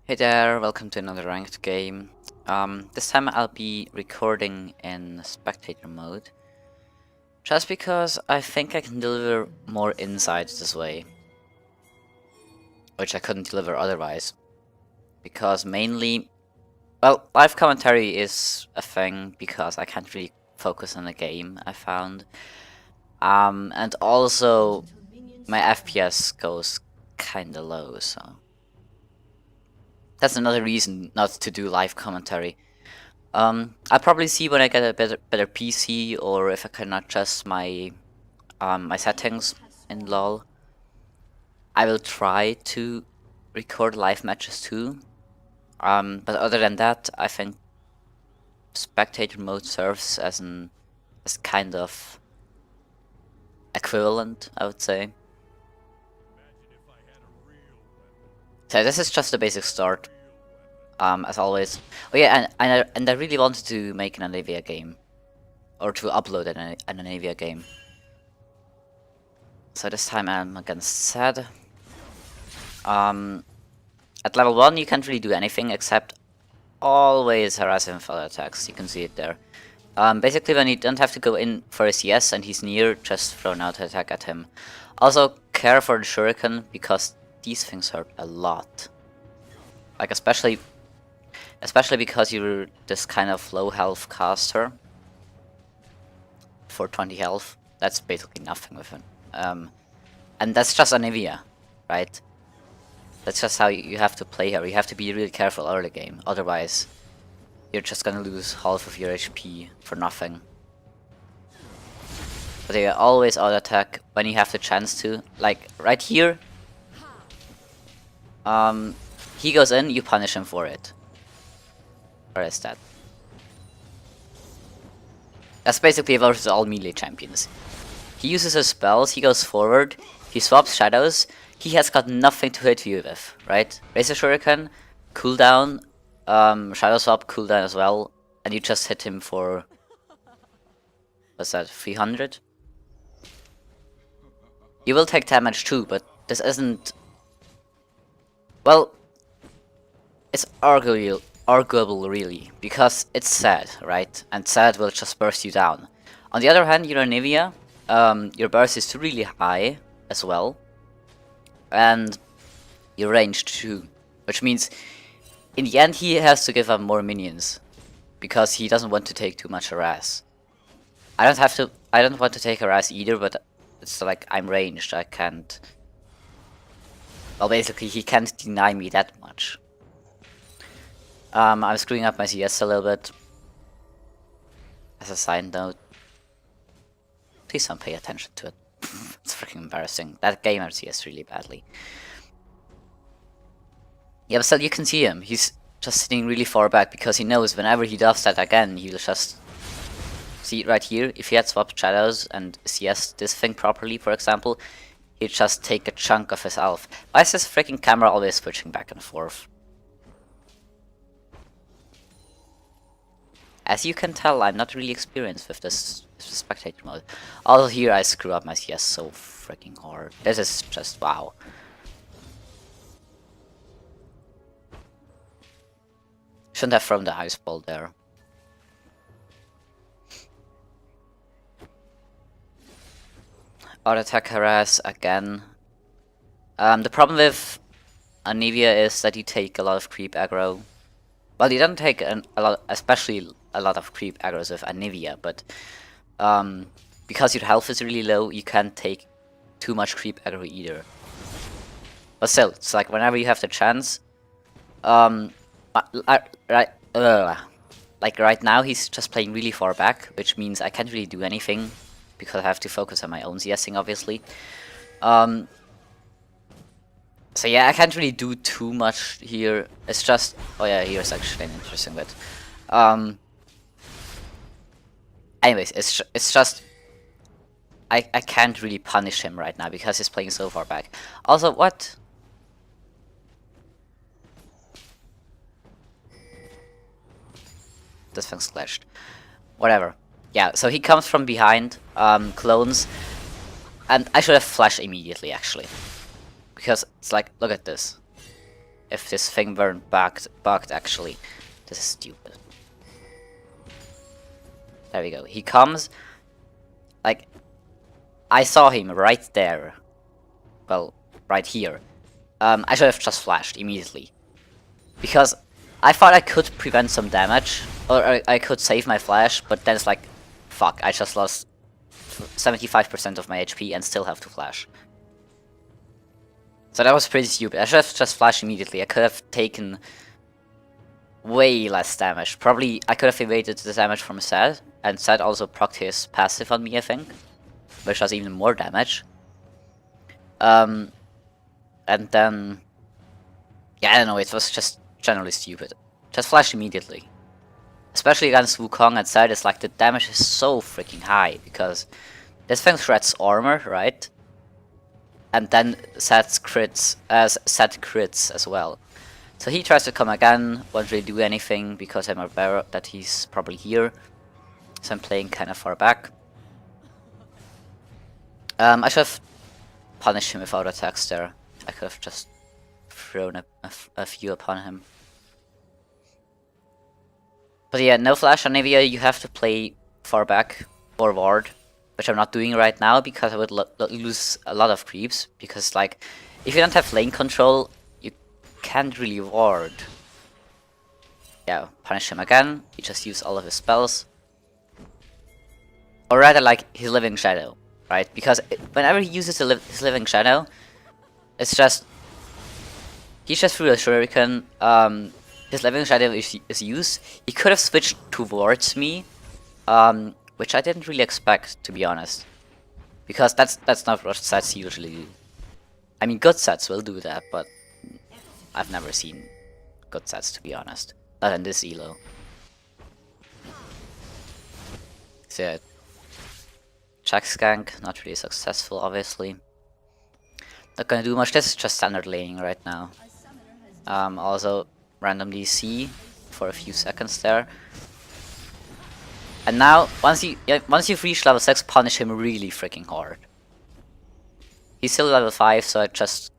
Hey there, welcome to another ranked game. This time I'll be recording in spectator mode, just because I think I can deliver more insights this way, which I couldn't deliver otherwise. Because mainly, well, live commentary is a thing because I can't really focus on the game, I found. And also my FPS goes kinda low, so that's another reason not to do live commentary. I'll probably see when I get a better PC or if I can adjust my my settings in LoL. I will try to record live matches too. But other than that, I think spectator mode serves as kind of equivalent, I would say. So this is just a basic start, as always. Oh yeah, and I really wanted to make an Anivia game, or to upload an Anivia game. So this time I'm against Sad. At level 1 you can't really do anything except always harass him for attacks. You can see it there. Basically when you don't have to go in for a CS and he's near, just throw an auto attack at him. Also care for the shuriken because these things hurt a lot. Like especially because you're this kind of low health caster. For 20 health, that's basically nothing with him. And that's just Anivia, right? That's just how you have to play her. You have to be really careful early game, otherwise you're just gonna lose half of your HP for nothing. But they always auto attack when you have the chance to. Like right here, he goes in, you punish him for it. Where is that? That's basically versus all melee champions. He uses his spells, he goes forward, he swaps shadows, he has got nothing to hit you with, right? Razor Shuriken, cooldown, shadow swap, cooldown as well, and you just hit him for... what's that, 300? You will take damage too, but this isn't... well, it's arguable really, because it's Sad, right? And Sad will just burst you down. On the other hand, you're Anivia, your burst is really high as well, and your range too, which means in the end he has to give up more minions because he doesn't want to take too much harass. I don't want to take harass either, but it's like I'm ranged, I can't... well, basically he can't deny me that much. I'm screwing up my CS a little bit. As a side note, please don't pay attention to it. It's freaking embarrassing. That game I CS really badly. Yeah, but still you can see him. He's just sitting really far back because he knows whenever he does that again, he'll just... see it right here. If he had swapped shadows and CS this thing properly, for example, he'd just take a chunk of his health. Why is this freaking camera always switching back and forth? As you can tell, I'm not really experienced with this spectator mode. Also here I screw up my CS so freaking hard. This is just wow. Shouldn't have thrown the ice ball there. Auto attack harass again. The problem with Anivia is that you take a lot of creep aggro. Well, you don't take a lot, especially a lot of creep aggro's with Anivia, but because your health is really low, you can't take too much creep aggro either. But still, it's like whenever you have the chance, like right now he's just playing really far back, which means I can't really do anything because I have to focus on my own CSing, obviously. So yeah, I can't really do too much here. It's just... oh yeah, here's actually an interesting bit. Anyways, it's just... I can't really punish him right now because he's playing so far back. Also, what? This thing's glitched. Whatever. Yeah, so he comes from behind, clones, and I should have flashed immediately, actually. Because it's like, look at this. if this thing weren't bugged actually. This is stupid. There we go. He comes. Like, I saw him right there. Well, right here. I should have just flashed immediately. Because I thought I could prevent some damage. Or I could save my flash, but then it's like, fuck, I just lost 75% of my HP and still have to flash. So that was pretty stupid. I should have just flashed immediately. I could have taken way less damage. Probably I could have evaded the damage from Zed, and Zed also procced his passive on me, I think, which was even more damage. And then, yeah, I don't know, it was just generally stupid. Just flash immediately. Especially against Wukong and Zed, it's like the damage is so freaking high, because this thing shreds armor, right? And then Zed crits as well. So he tries to come again, won't really do anything because I'm aware that he's probably here. So I'm playing kind of far back. I should have punished him without attacks there. I could have just thrown a few upon him. But yeah, no flash on Anivia, you have to play far back or ward, which I'm not doing right now because I would lose a lot of creeps. Because like, if you don't have lane control, you can't really ward. Yeah, punish him again. He just used all of his spells. Or rather, like his Living Shadow, right? Because whenever he uses his Living Shadow, it's just he just threw a shuriken. His Living Shadow is used. He could have switched towards me, which I didn't really expect, to be honest, because that's not what sets usually do. I mean, good sets will do that, but I've never seen good sets, to be honest. Not in this elo. So, check skank, not really successful, obviously. Not gonna do much. This is just standard laning right now. Also, random DC for a few seconds there. And now, once you've reached level 6, punish him really freaking hard. He's still level 5, so I just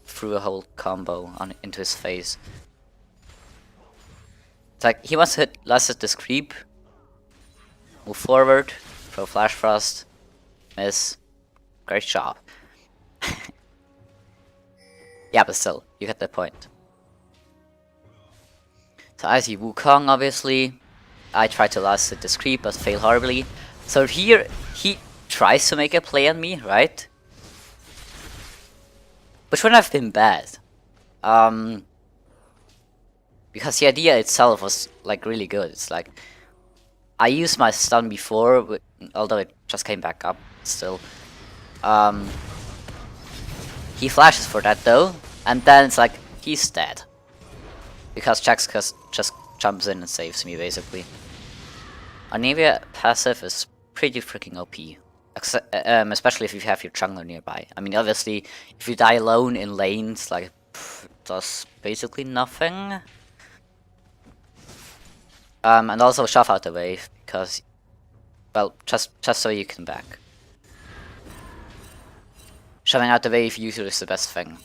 threw a whole combo into his face. It's like, he wants to hit this creep. Move forward, throw Flash Frost, miss. Great job. Yeah, but still, you get the point. So I see Wukong, obviously. I try to last hit this creep, but fail horribly. So here, he tries to make a play on me, right? Which wouldn't have been bad. Because the idea itself was, like, really good. It's like, I used my stun before, although it just came back up, still. He flashes for that, though, and then it's like, he's dead. Because Jax just jumps in and saves me, basically. Anivia passive is pretty freaking OP. Especially if you have your jungler nearby. I mean, obviously, if you die alone in lanes, like, it does basically nothing. And also shove out the wave, because, well, just so you can back. Shoving out the wave usually is the best thing.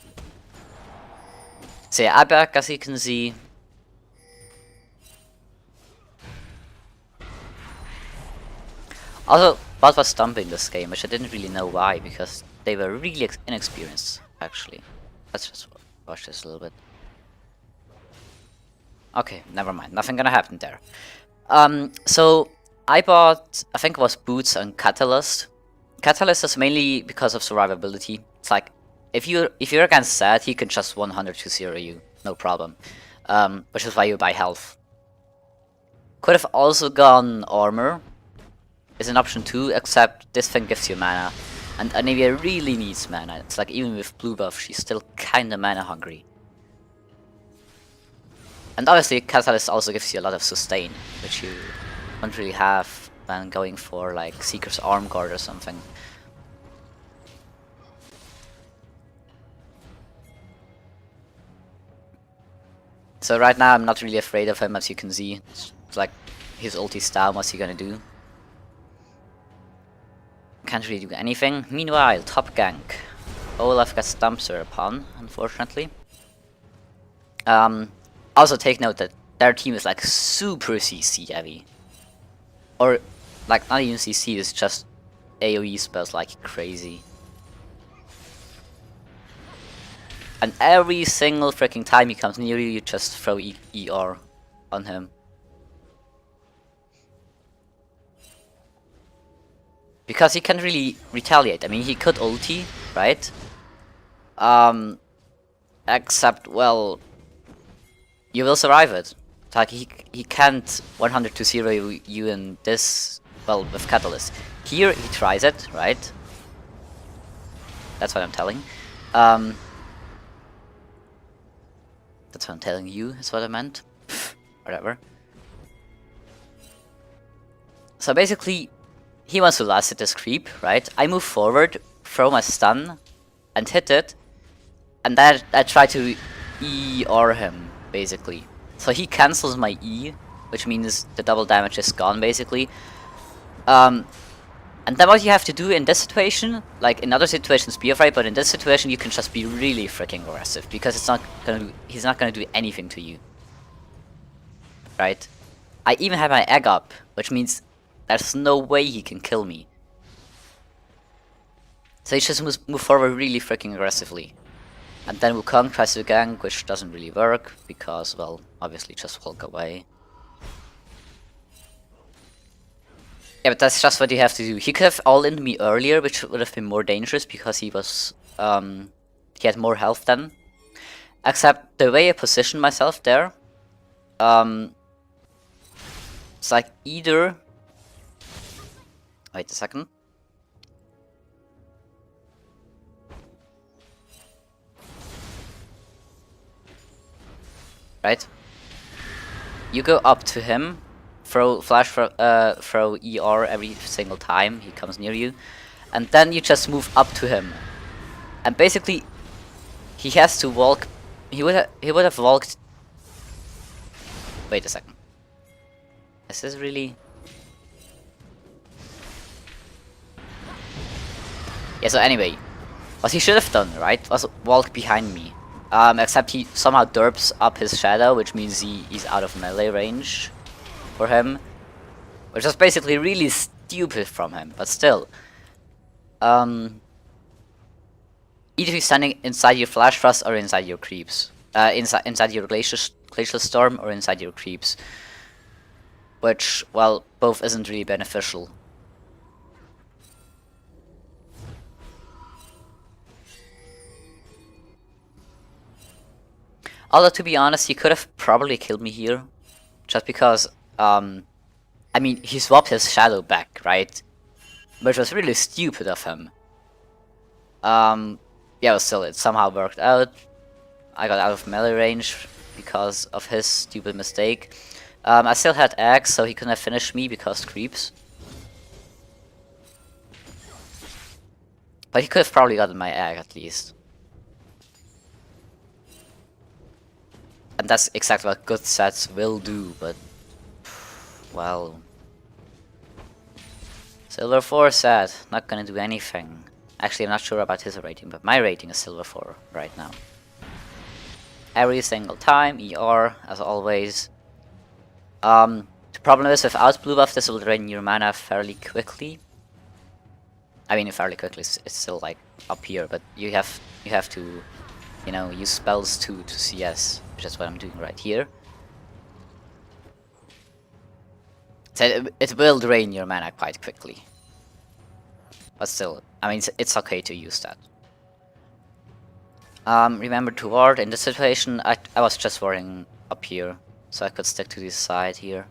So yeah, I back, as you can see. Also, Bot was stumping this game, which I didn't really know why, because they were really inexperienced, actually. Let's just watch this a little bit. Okay, never mind, nothing gonna happen there. So, I bought, I think it was Boots and Catalyst. Catalyst is mainly because of survivability. It's like, if you're against Zed, he can just 100-0 you, no problem. Which is why you buy health. Could have also gone armor. Is an option too, except this thing gives you mana. And Anivia really needs mana. It's like, even with blue buff, she's still kinda mana hungry. And obviously, Catalyst also gives you a lot of sustain, which you don't really have when going for like Seeker's Arm Guard or something. So right now I'm not really afraid of him, as you can see. It's like his ulti's down, what's he gonna do? Can't really do anything. Meanwhile, top gank. Olaf gets dumpster upon, unfortunately. Also take note that their team is like super CC heavy. Or like not even CC, it's just AoE spells like crazy. And every single freaking time he comes near you, you just throw ER on him. Because he can't really retaliate. I mean, he could ulti, right? Except, well, you will survive it. Like, he can't 100 to 0 you in this, well, with Catalyst. Here, he tries it, right? That's what I'm telling. That's what I'm telling you, is what I meant. Whatever. So basically, he wants to last hit this creep, right? I move forward, throw my stun, and hit it. And then I try to ER him, basically. So he cancels my E, which means the double damage is gone, basically. And then what you have to do in this situation, like in other situations be afraid, but in this situation you can just be really freaking aggressive, because he's not gonna do anything to you. Right? I even have my egg up, which means there's no way he can kill me. So he just move forward really freaking aggressively. And then Wukong tries to gank, which doesn't really work, because, well, obviously just walk away. Yeah, but that's just what you have to do. He could have all-in me earlier, which would have been more dangerous, because he was, he had more health then. Except, the way I positioned myself there, it's like either... Wait a second. Right? You go up to him, throw ER every single time he comes near you, and then you just move up to him. And basically, he has to walk. He would have walked. Wait a second. Is this really? Yeah. So anyway, what he should have done, right, was walk behind me. Except he somehow derps up his shadow, which means he's out of melee range for him. Which is basically really stupid from him, but still. Either he's standing inside your flash thrust or inside your creeps. Inside your glacial storm or inside your creeps. Which, well, both isn't really beneficial. Although, to be honest, he could have probably killed me here. Just because, I mean, he swapped his shadow back, right? Which was really stupid of him. Yeah, but still, it somehow worked out. I got out of melee range because of his stupid mistake. I still had eggs, so he couldn't have finished me because creeps. But he could have probably gotten my egg, at least. And that's exactly what good sets will do, but... well... Silver 4 set, not gonna do anything. Actually, I'm not sure about his rating, but my rating is Silver 4 right now. Every single time, ER, as always. The problem is, without blue buff, this will drain your mana fairly quickly. I mean, fairly quickly, it's still like up here, but you have to, you know, use spells to CS, which is what I'm doing right here. So it will drain your mana quite quickly. But still, I mean, it's okay to use that. Remember to ward. In this situation, I was just warding up here, so I could stick to this side here.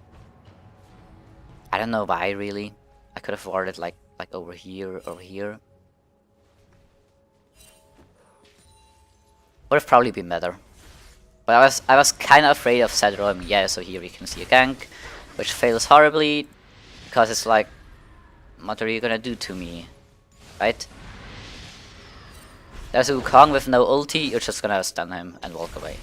I don't know why, really. I could have warded like over here, over here. Would have probably been better. But I was kind of afraid of Zed rolling. Yeah, so here we can see a gank, which fails horribly, because it's like, what are you gonna do to me, right? There's a Wukong with no ulti, you're just gonna stun him and walk away.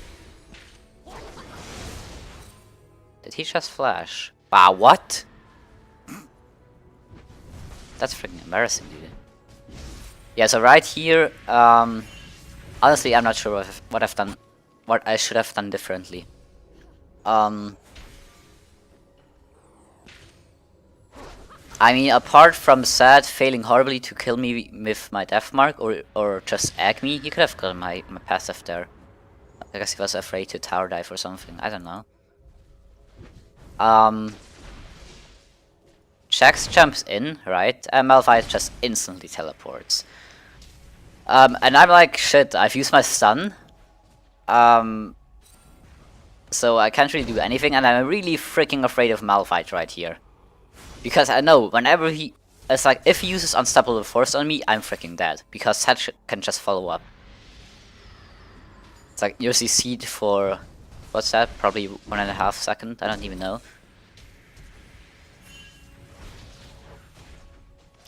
Did he just flash? Wow, what? That's freaking embarrassing, dude. Yeah, so right here, honestly, I'm not sure what I've done what I should have done differently. I mean, apart from Sad failing horribly to kill me with my death mark or just egg me, he could have gotten my passive there. I guess he was afraid to tower dive or something, I don't know. Jax jumps in, right? And Malphite just instantly teleports. And I'm like, shit, I've used my stun. So I can't really do anything, and I'm really freaking afraid of Malphite right here. Because I know, whenever it's like, if he uses Unstoppable Force on me, I'm freaking dead. Because Sedge can just follow up. It's like, you're CC'd for, what's that? Probably 1.5 seconds, I don't even know.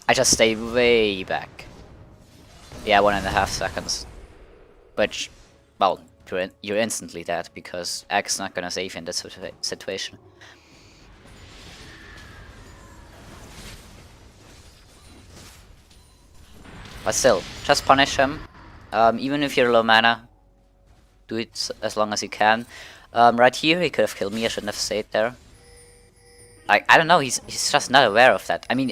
I just stay way back. Yeah, 1.5 seconds. Which, well, you're instantly dead, because X not gonna save you in this situation. But still, just punish him. Even if you're low mana, do it as long as you can. Right here, he could have killed me, I shouldn't have stayed there. Like, I don't know, he's just not aware of that. I mean,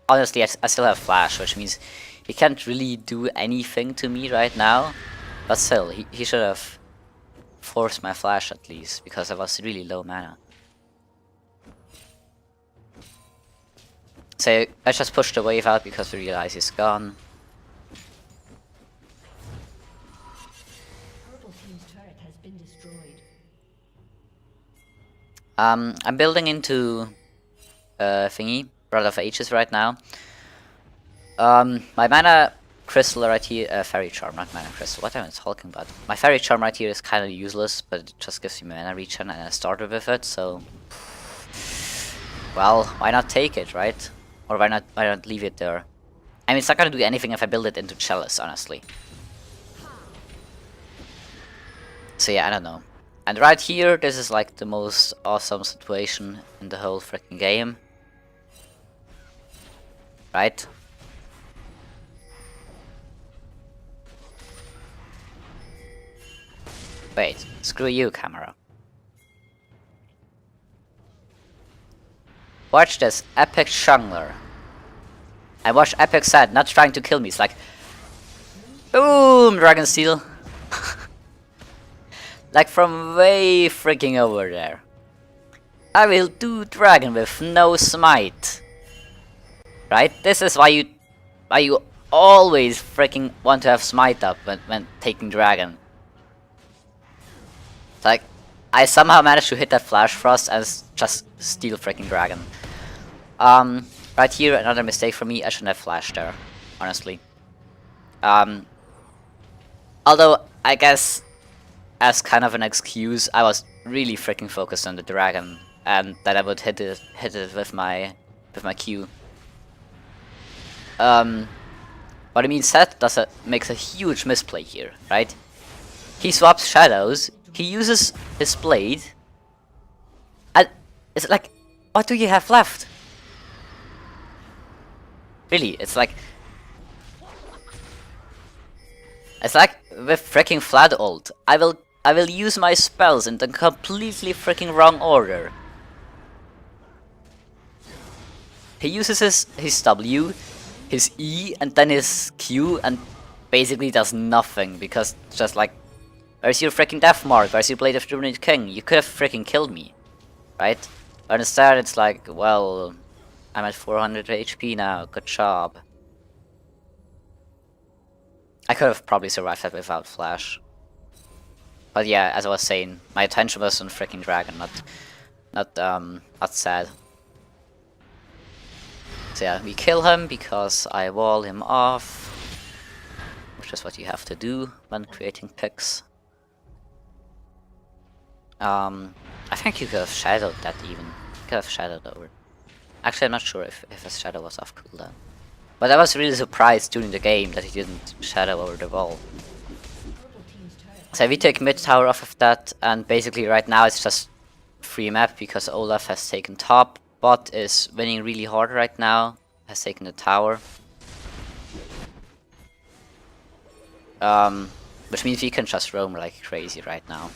honestly, I still have Flash, which means he can't really do anything to me right now. But still, he should have forced my Flash at least, because I was really low mana. So I just pushed the wave out because we realize he's gone. I'm building into thingy, Rod of Ages right now. My mana crystal right here, Fairy Charm, not mana crystal, what am I talking about? My Fairy Charm right here is kind of useless, but it just gives me mana regen and I started with it, so... Well, why not take it, right? Or why not leave it there? I mean, it's not gonna do anything if I build it into Chalice, honestly. So yeah, I don't know. And right here, this is like the most awesome situation in the whole freaking game. Right? Wait, screw you, camera. Watch this, Epic Jungler. And watch Epic Sad not trying to kill me. It's like, boom, Dragon Steel. Like from way freaking over there. I will do Dragon with no smite. Right? This is why you always freaking want to have smite up when taking Dragon. It's like, I somehow managed to hit that Flash Frost and just steal freaking Dragon. Right here, another mistake for me. I shouldn't have flashed there, honestly. Although, I guess, as kind of an excuse, I was really freaking focused on the Dragon, and that I would hit it with my Q. But I mean, Seth makes a huge misplay here, right? He swaps shadows, he uses his blade, and it's like, what do you have left? Really, it's like with freaking Flood ult, I will use my spells in the completely freaking wrong order. He uses his W, his E, and then his Q, and basically does nothing, because it's just like, where's your freaking death mark? Where's your Blade of the Runic King? You could have freaking killed me, right? But instead it's like, well, I'm at 400 HP now, good job. I could have probably survived that without Flash. But yeah, as I was saying, my attention was on freaking Dragon, not Sad. So yeah, we kill him because I wall him off, which is what you have to do when creating picks. I think you could have shadowed that even. You could have shadowed over. Actually, I'm not sure if his shadow was off cooldown. But I was really surprised during the game that he didn't shadow over the wall. So we take mid tower off of that, and basically right now it's just free map because Olaf has taken top. Bot is winning really hard right now, has taken the tower. Which means we can just roam like crazy right now.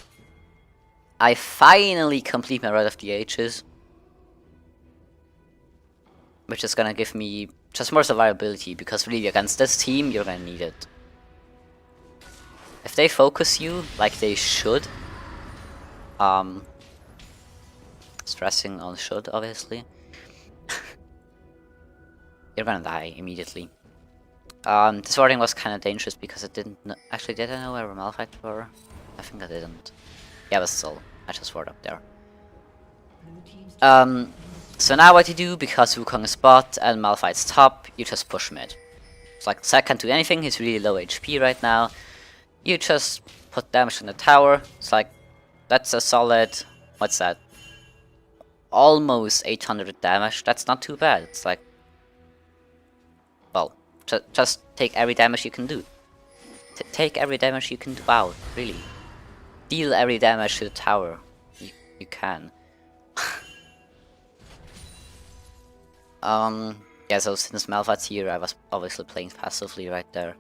I finally complete my Rite of the Ages. Which is gonna give me just more survivability, because really against this team you're gonna need it. If they focus you like they should, stressing on should obviously, you're gonna die immediately. This warding was kind of dangerous because it didn't actually, did I know where Malphite were? I think I didn't. Yeah, but still, I just ward up there. So now what you do, because Wukong is bot and Malphite's top, you just push mid. It's like Zac can't do anything, he's really low HP right now. You just put damage on the tower. It's like, that's a solid, what's that? Almost 800 damage, that's not too bad. It's like, well, just take every damage you can do. Take every damage you can do. Wow, really. Deal every damage to the tower. You can. Yeah, so since Malphite's here, I was obviously playing passively right there.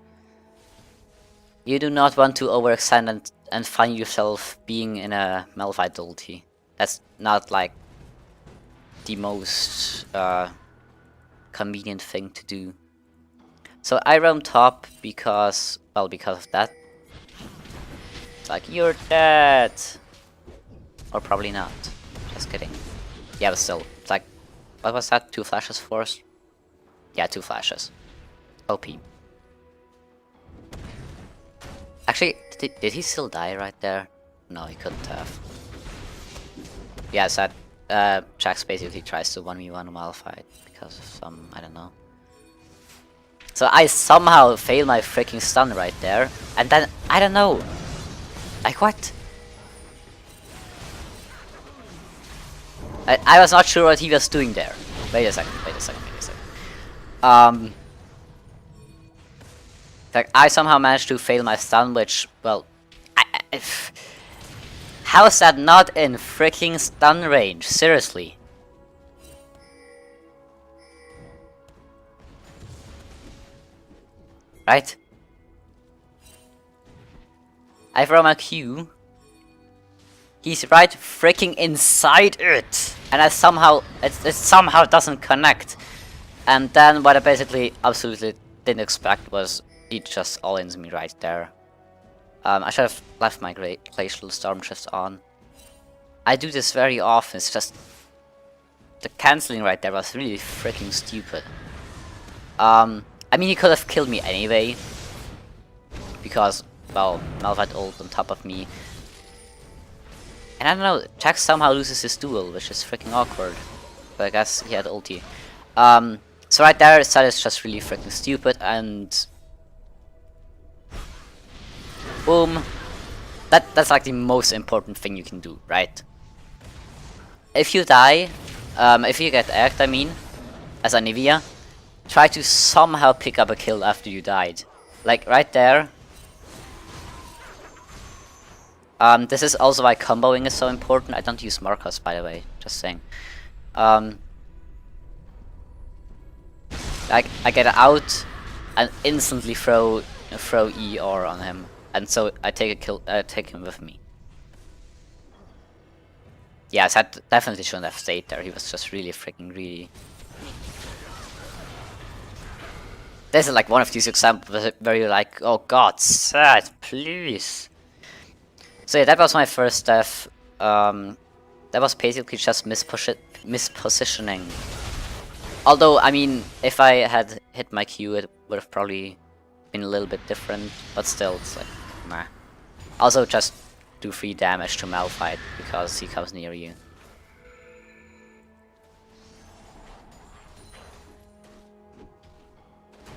You do not want to overextend and find yourself being in a Malphite ulti. That's not like the most convenient thing to do. So I roam top because, well, because of that. It's like, you're dead! Or probably not. Just kidding. Yeah, but still. It's like, what was that? 2 flashes forced? Yeah, 2 flashes. OP. Actually, did he still die right there? No, he couldn't have. Yeah, so that Jax basically tries to 1v1 Malphite because of some, I don't know. So I somehow fail my freaking stun right there, and then, I don't know. Like, what? I was not sure what he was doing there. Wait a second. Like, I somehow managed to fail my stun, which, well, how is that not in freaking stun range? Seriously. Right? I throw my Q. He's right freaking inside it, and it somehow doesn't connect. And then what I basically absolutely didn't expect was he just all-ins me right there. I should have left my Glacial Storm just on. I do this very often. It's just the cancelling right there was really freaking stupid. I mean, he could have killed me anyway, because, well, Malphite ult on top of me. And I don't know, Jax somehow loses his duel, which is freaking awkward. But I guess he had ulti. So right there, that is just really freaking stupid, and boom. That's like the most important thing you can do, right? If you die, if you get egged, I mean, as Anivia, try to somehow pick up a kill after you died. Like right there. This is also why comboing is so important. I don't use Marcos, by the way, just saying. Like, I get out and instantly throw ER on him, and so I take a kill, take him with me. Yes, I definitely shouldn't have stayed there. He was just really freaking really. This is like one of these examples where you're like, oh god, sad, please. So yeah, that was my first death. That was basically just mispositioning. Although, I mean, if I had hit my Q, it would have probably been a little bit different, but still, it's like, nah. Also, just do 3 damage to Malphite, because he comes near you.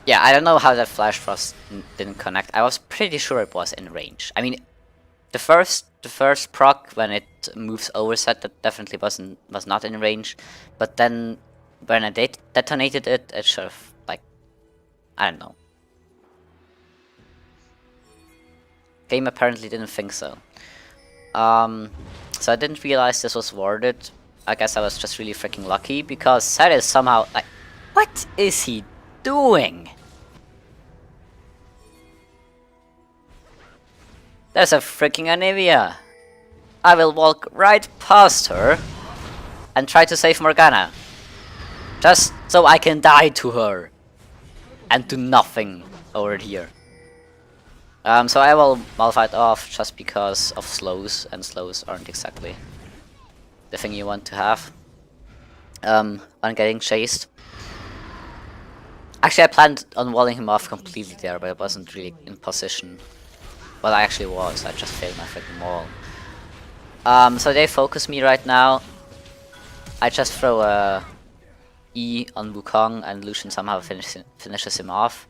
Yeah, I don't know how that Flash Frost didn't connect. I was pretty sure it was in range. I mean, the first proc when it moves over set, that definitely was not in range, but then when I detonated it, it should have, like, I don't know. Game apparently didn't think so. So I didn't realize this was warded. I guess I was just really freaking lucky, because Seth is somehow like, what is he doing? There's a freaking Anivia. I will walk right past her and try to save Morgana. Just so I can die to her. And do nothing over here. So I will Malphite off just because of slows, and slows aren't exactly the thing you want to have. On getting chased. Actually, I planned on walling him off completely there, but I wasn't really in position. Well, I actually was, I just failed my freaking wall. So they focus me right now. I just throw a E on Wukong and Lucian somehow finishes him off.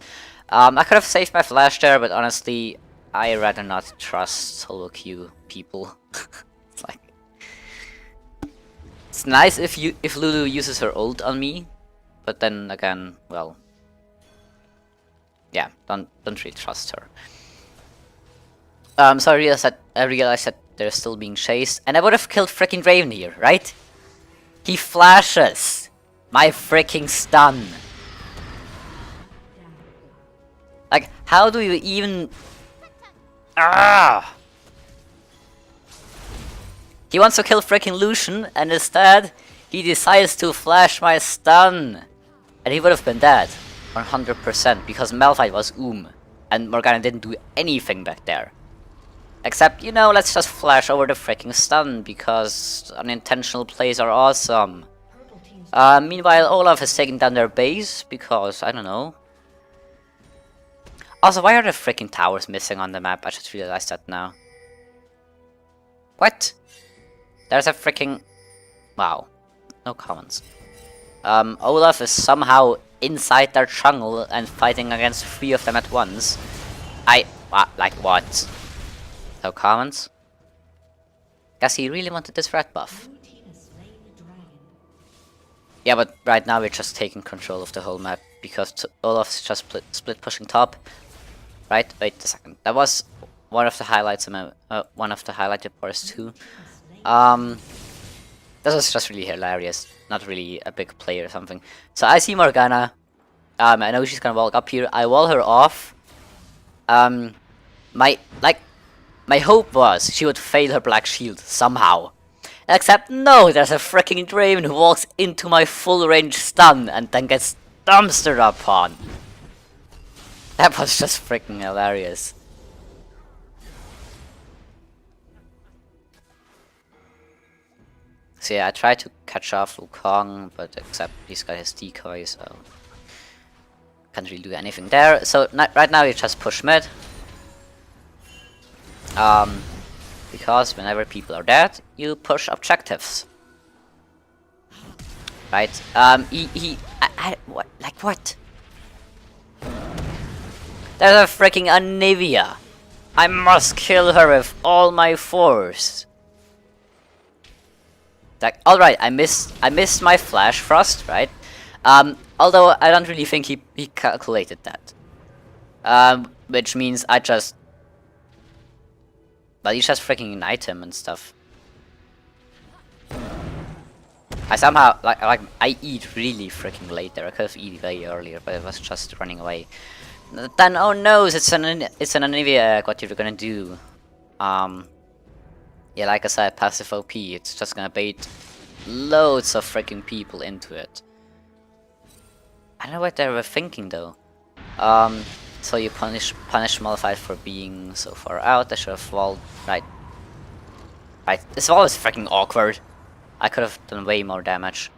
I could have saved my flash there, but honestly, I rather not trust solo queue people. It's like, it's nice if Lulu uses her ult on me, but then again, well, yeah, don't really trust her. So I realized that they're still being chased, and I would have killed freaking Raven here, right? He flashes my freaking stun. Like, how do you even? Ah! He wants to kill freaking Lucian, and instead he decides to flash my stun, and he would have been dead, 100%, because Malphite was and Morgana didn't do anything back there. Except, you know, let's just flash over the freaking stun, because unintentional plays are awesome. Meanwhile, Olaf is taking down their base, because, I don't know. Also, why are the freaking towers missing on the map? I just realized that now. What? There's a freaking... Wow. No comments. Olaf is somehow inside their jungle and fighting against 3 of them at once. Like what? No comments? Guess he really wanted this red buff. Yeah, but right now we're just taking control of the whole map because Olaf's just split pushing top. Right? Wait a second. That was one of the highlights in one of the highlight reports too. This was just really hilarious. Not really a big play or something. So I see Morgana. I know she's gonna walk up here. I wall her off. My hope was she would fail her black shield somehow. Except no, there's a freaking Draven who walks into my full range stun and then gets dumpstered upon. That was just freaking hilarious. So yeah, I tried to catch off Wukong, but except he's got his decoy, so can't really do anything there. So right now you just push mid. Because whenever people are dead, you push objectives. Right? What? Like what? There's a freaking Anivia. I must kill her with all my force. Like, alright, I missed my flash frost, right? Although I don't really think he calculated that. Which means I just... But you just freaking ignite him and stuff. I somehow, I eat really freaking late there. I could have eaten way earlier, but I was just running away. Then, oh no, it's an Anivia, what you're gonna do. Yeah, like I said, passive OP, it's just gonna bait loads of freaking people into it. I don't know what they were thinking though. So you punish Malphite for being so far out. I should have walled. Right. This wall is freaking awkward. I could have done way more damage.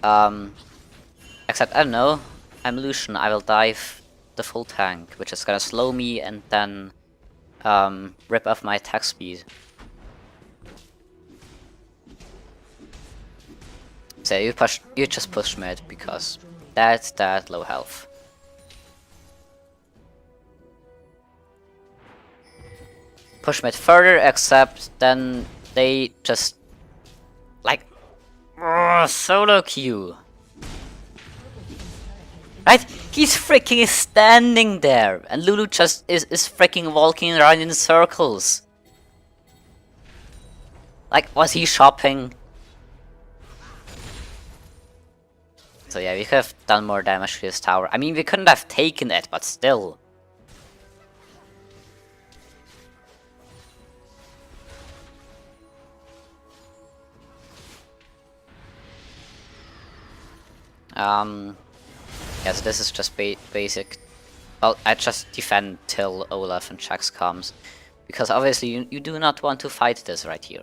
Except I don't know. I'm Lucian. I will dive the full tank, which is gonna slow me and then rip off my attack speed. So you just push mid because that's that low health. Push mid further, except then they just like solo queue. Right? He's freaking standing there, and Lulu just is freaking walking around in circles. Like, was he shopping? So yeah, we could have done more damage to this tower. I mean, we couldn't have taken it, but still. Yes, this is just basic. Well, I just defend till Olaf and Jax comes. Because obviously you do not want to fight this right here.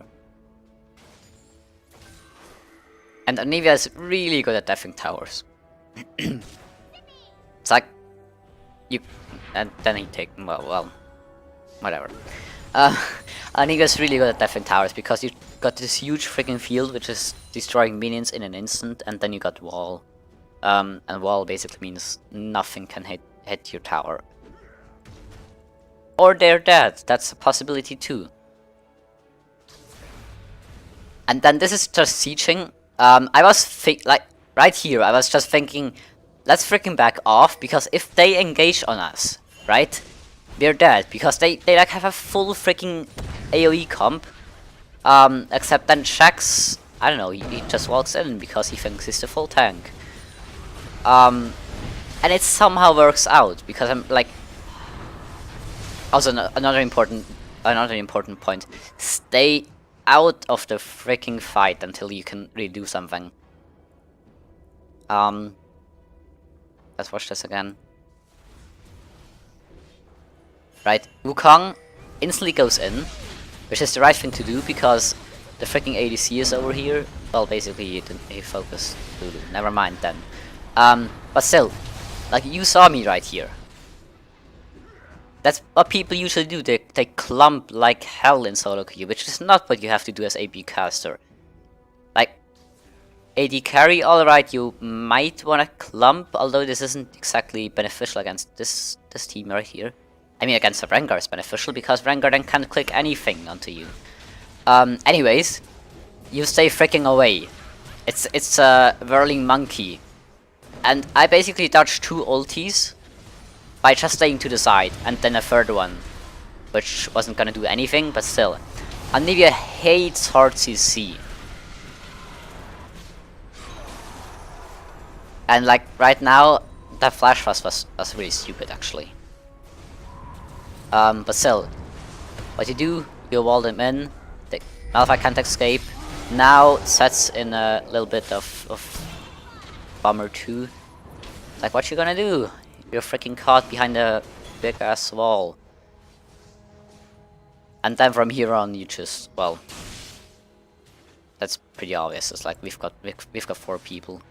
And Anivia is really good at defing towers. It's like... you... and then he take... well... whatever. Anivia is really good at defing towers because you got this huge freaking field which is destroying minions in an instant, and then you got wall. And wall basically means nothing can hit your tower. Or they're dead, that's a possibility too. And then this is just sieging. I was like, right here, I was just thinking, let's freaking back off, because if they engage on us, right, we're dead, because they like have a full freaking AoE comp. Except then Jax, I don't know, he just walks in because he thinks he's the full tank. And it somehow works out, because I'm like... Also, another important point: stay out of the freaking fight until you can really do something. Let's watch this again. Right, Wukong instantly goes in, which is the right thing to do because the freaking ADC is over here. Well, basically he focused Lulu. Never mind then. But still, like, you saw me right here. That's what people usually do, they clump like hell in solo queue, which is not what you have to do as AP caster. Like, AD carry, alright, you might wanna clump, although this isn't exactly beneficial against this team right here. I mean, against the Rengar is beneficial, because Rengar then can't click anything onto you. Anyways, you stay freaking away. It's a whirling monkey. And I basically dodged 2 ultis by just staying to the side, and then a third one, which wasn't gonna do anything, but still. Anivia hates hard CC. And like, right now, that flash was really stupid, actually. But still, what you do, you wall them in, the Malphite can't escape, now sets in a little bit of bummer too. Like, what you gonna do? You're freaking caught behind a big ass wall. And then from here on you just, well, that's pretty obvious. It's like we've got 4 people.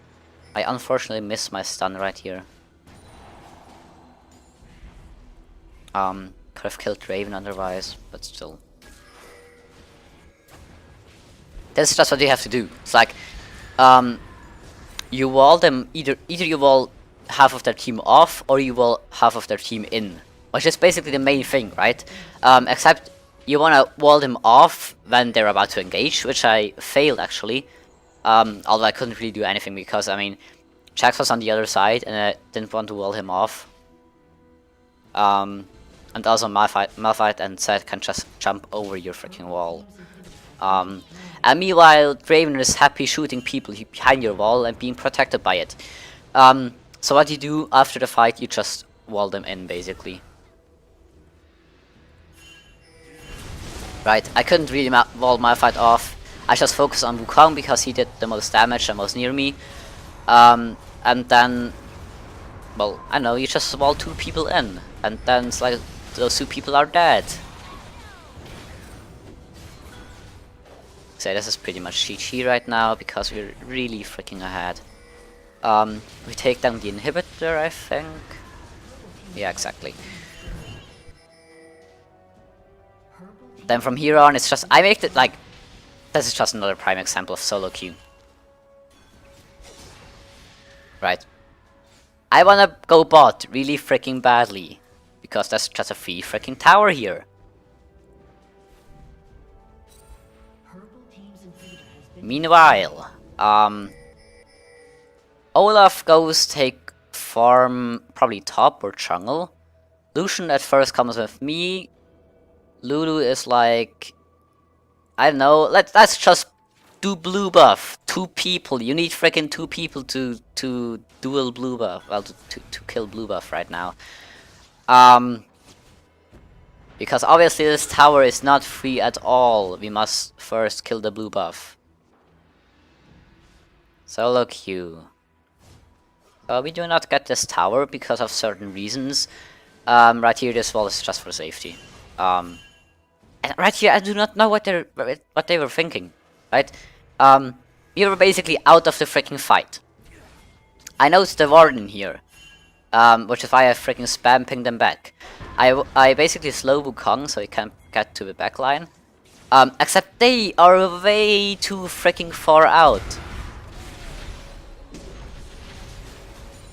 I unfortunately missed my stun right here. Could have killed Draven otherwise, but still. That's just what you have to do. It's like, you wall them, either you wall half of their team off, or you wall half of their team in. Which is basically the main thing, right? Except you wanna wall them off when they're about to engage, which I failed actually. Although I couldn't really do anything because, I mean, Jax was on the other side and I didn't want to wall him off. And also Malphite and Zed can just jump over your freaking wall. And meanwhile, Draven is happy shooting people behind your wall and being protected by it. So what you do after the fight, you just wall them in, basically. Right, I couldn't really wall Malphite off. I just focused on Wukong because he did the most damage and was near me. And then, well, I know, you just wall 2 people in. And then it's like, those 2 people are dead. So this is pretty much GG right now, because we're really freaking ahead. We take down the inhibitor, I think. Yeah, exactly. Then from here on, it's just, I make it like, this is just another prime example of solo queue. Right. I wanna go bot really freaking badly, because that's just a free freaking tower here. Meanwhile, Olaf goes take farm probably top or jungle. Lucian at first comes with me. Lulu is like, I don't know, let's just do blue buff. 2 people, you need freaking 2 people to duel blue buff, well, to kill blue buff right now. Because obviously this tower is not free at all. We must first kill the blue buff. Solo queue. We do not get this tower because of certain reasons. Right here, this wall is just for safety. And right here, I do not know what they were thinking, right? We were basically out of the freaking fight. I know it's the warden here, which is why I freaking spam ping them back. I basically slow Wukong so he can't get to the backline. Except they are way too freaking far out.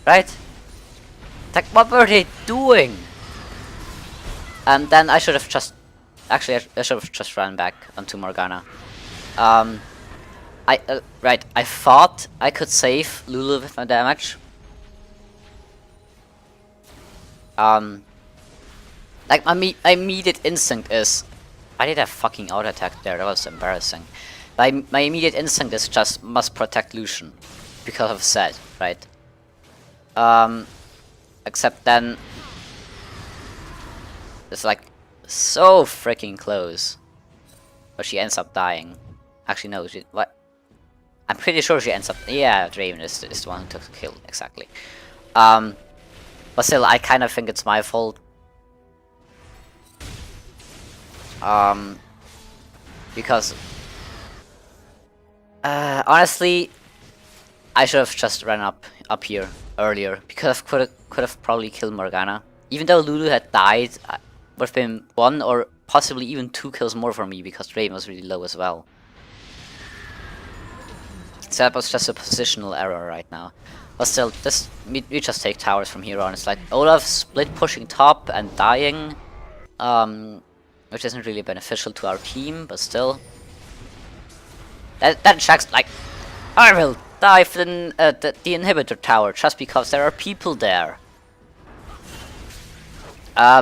Right? Like, what were they doing? And then I should have just... Actually, I should have just run back onto Morgana. Right, I thought I could save Lulu with my damage. Like, my immediate instinct is... I did a fucking auto attack there, that was embarrassing. My immediate instinct is just must protect Lucian. Because of Zed, right? Except then... It's like so freaking close. But she ends up dying. Actually, no, what? I'm pretty sure she ends up... Yeah, Draven is the one who took the kill, exactly. But still, I kind of think it's my fault. Because... honestly, I should have just run up here earlier. Because I could have probably killed Morgana. Even though Lulu had died, would have been 1 or possibly even 2 kills more for me because Draven was really low as well. So that was just a positional error right now. But still, we just take towers from here on. It's like Olaf split pushing top and dying, which isn't really beneficial to our team, but still. That Shaxx like, I will dive in the inhibitor tower just because there are people there.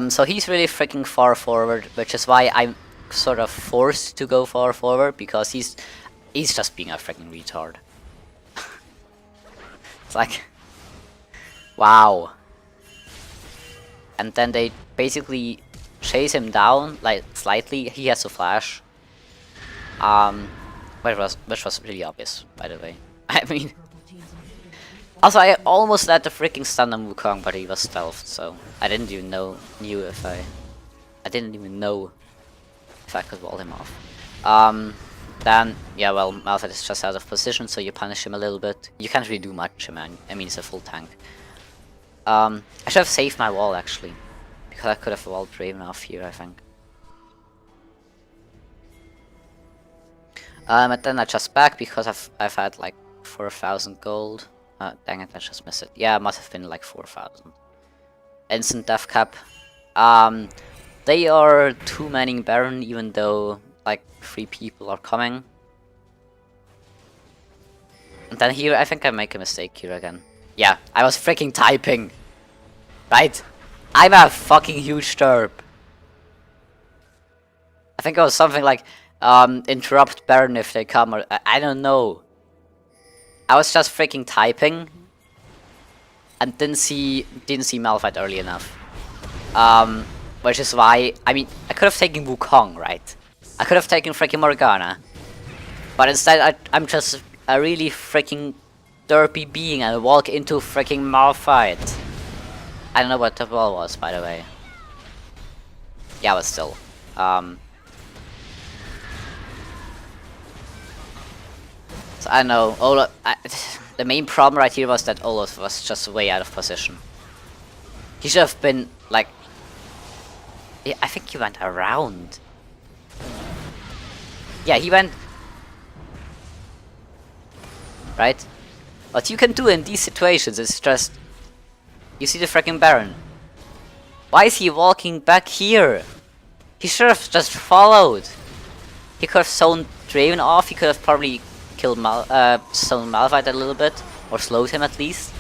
So he's really freaking far forward, which is why I'm sort of forced to go far forward, because he's just being a freaking retard. It's like, wow. And then they basically chase him down, like, slightly. He has to flash. Which was really obvious, by the way. I mean... Also, I almost let the freaking stun on Wukong, but he was stealthed, so I didn't even know if I could wall him off. Then, yeah, well, Malphite is just out of position, so you punish him a little bit. You can't really do much, man. I mean, he's a full tank. I should have saved my wall, actually. Because I could have walled Draven off here, I think. And then I just back because I've had like 4,000 gold. Dang it, I just missed it. Yeah, it must have been like 4,000. Instant death cap. They are 2-manning Baron, even though like 3 people are coming. And then here, I think I make a mistake here again. Yeah, I was freaking typing. Right? I'm a fucking huge derp. I think it was something like, interrupt Baron if they come, or I don't know. I was just freaking typing and didn't see Malphite early enough. Which is why, I mean, I could have taken Wukong, right? I could have taken freaking Morgana. But instead, I'm just a really freaking derpy being and walk into freaking Malphite. I don't know what the ball was, by the way. Yeah, but still. So I know, Olaf, the main problem right here was that Olaf was just way out of position. He should have been, like... Yeah, I think he went around. Yeah, he went... Right? What you can do in these situations is just... You see the freaking Baron. Why is he walking back here? He should have just followed. He could have sewn Draven off, he could have probably killed Stone Malphite a little bit, or slowed him at least.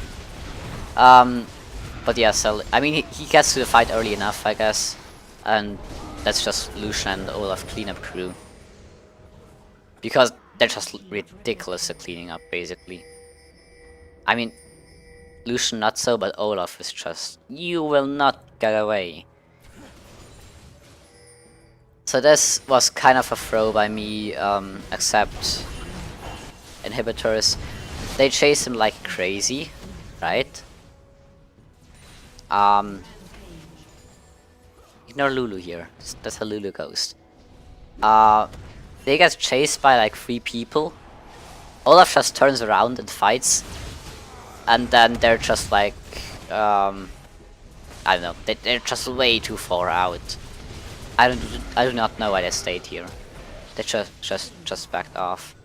But yeah, so I mean he gets to the fight early enough, I guess, and that's just Lucian and Olaf cleanup crew, because they're just ridiculous at cleaning up, basically. I mean, Lucian not so, but Olaf is just, you will not get away. So this was kind of a throw by me, except inhibitors, they chase him like crazy. right? Ignore Lulu here. That's a Lulu ghost. They get chased by like 3 people. Olaf just turns around and fights, and then they're just like, I don't know. They're just way too far out. I do not know why they stayed here. They just backed off.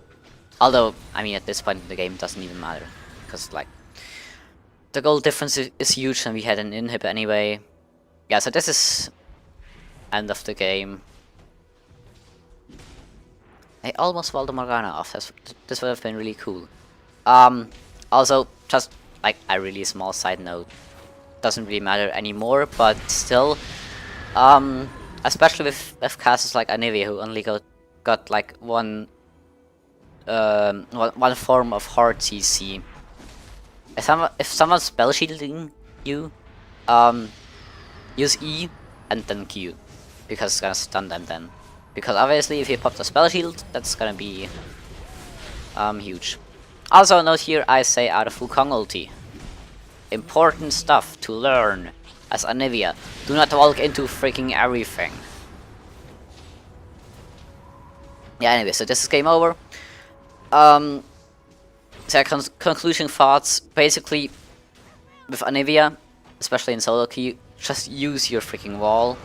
Although, I mean, at this point in the game, it doesn't even matter, because like the goal difference is huge, and we had an inhib anyway. Yeah, so this is end of the game. I almost walled the Morgana off. This would have been really cool. Also, just like a really small side note, doesn't really matter anymore, but still, especially with casters like Anivia, who only got like one form of hard CC. If someone's spell shielding you, use E and then Q, because it's gonna stun them then. Because obviously, if you pop the spell shield, that's gonna be huge. Also, note here I say out of Wukong ulti. Important stuff to learn as Anivia. Do not walk into freaking everything. Yeah, anyway, so this is game over. So conclusion thoughts. Basically, with Anivia, especially in solo queue, just use your freaking wall.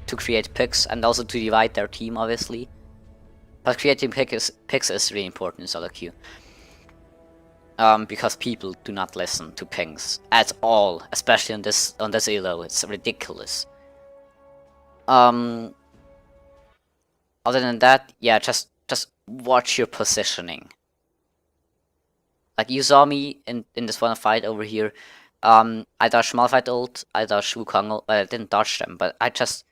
To create picks and also to divide their team, obviously. But creating picks is really important in solo queue. Because people do not listen to pings at all, especially on this elo. It's ridiculous. Other than that, yeah, just watch your positioning. Like you saw me in this one fight over here. I dodged Malphite ult, I dodged Wukong ult, I didn't dodge them, but I just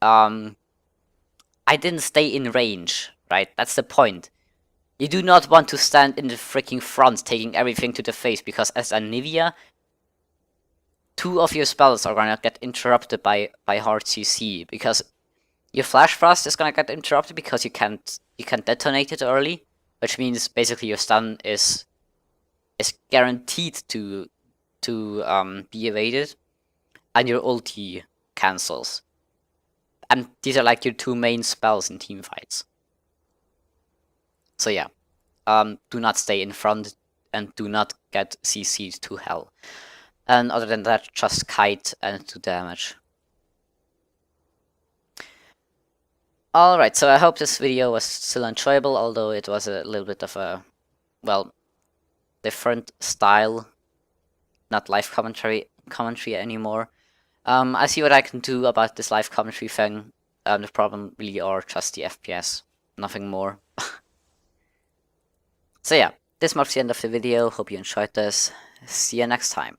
I didn't stay in range, right? That's the point. You do not want to stand in the freaking front taking everything to the face, because as Anivia, 2 of your spells are gonna get interrupted by hard CC, because your Flash Frost is gonna get interrupted because you can't detonate it early, which means basically your stun is guaranteed to be evaded, and your ulti cancels. And these are like your 2 main spells in team fights. So yeah, do not stay in front and do not get CC'd to hell. And other than that, just kite and do damage. Alright, so I hope this video was still enjoyable, although it was a little bit of a, well, different style. Not live commentary anymore. I see what I can do about this live commentary thing. The problem really are just the FPS, nothing more. So yeah, this marks the end of the video. Hope you enjoyed this. See you next time.